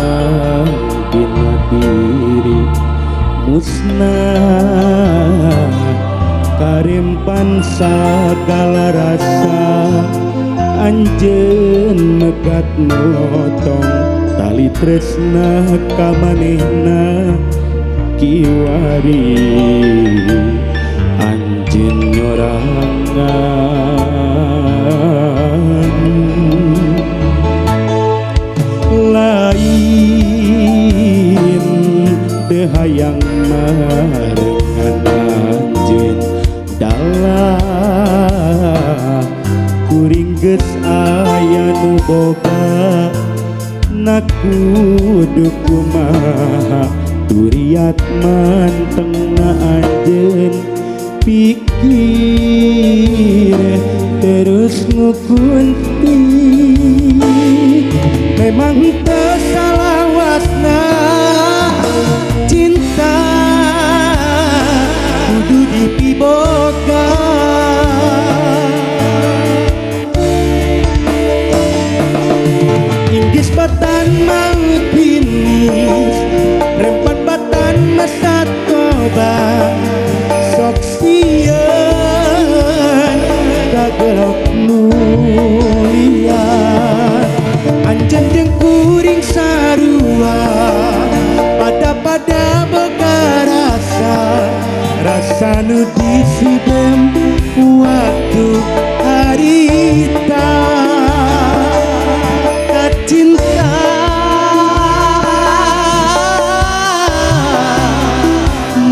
hilang dina diri musnah karempan segala rasa anjeun megat motong tali tresna ka manehna kiwari anjeun nyorangan lain teu hayang marengan anjeun dalah kuring geus aya nu boga na kudu kumaha turiat mantengna anjeun pikir terus ngukunti memang teu salawasna cinta kudu dipiboga inggis batan maut binis rempat batan mesat toba sok sieun kagelok nulian anjeun jeung kuring sarua pada boga rasa nu disidem waktu harita cinta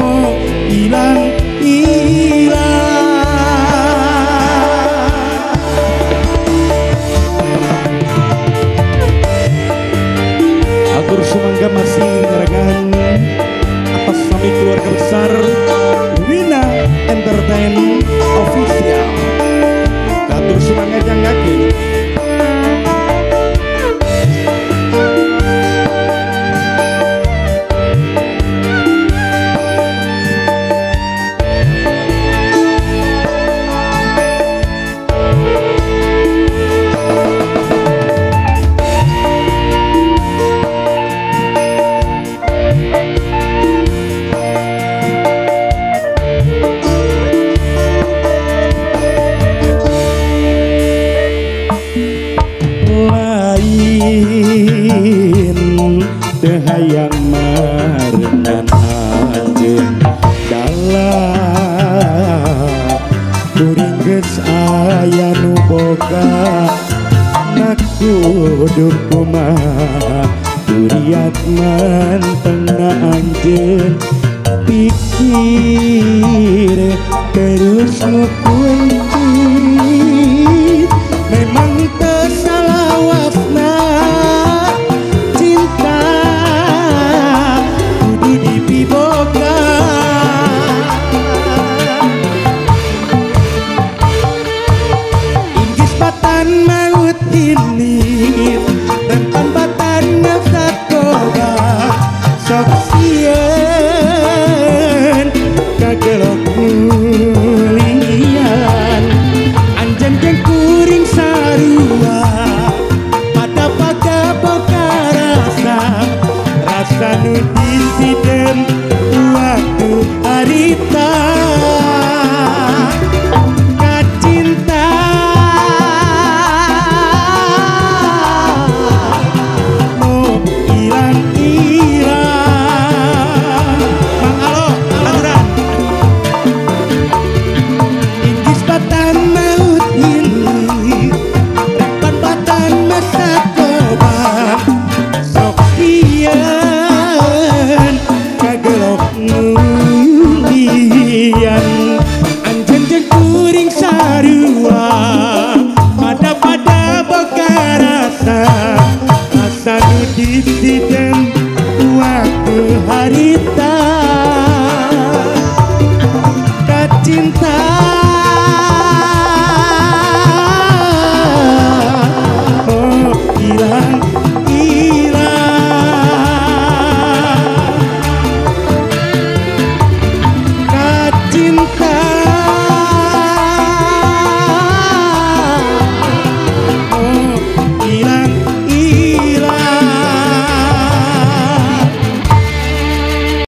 mau hilang atur sumangga masih ngeragan atas sami keluarga besar Wina Entertain Official atur sumangga janggakeun teu hayang marengan anjeun dalah kuring geus aya nu boga na kudu kumaha turiat mantengna anjeun pikir terus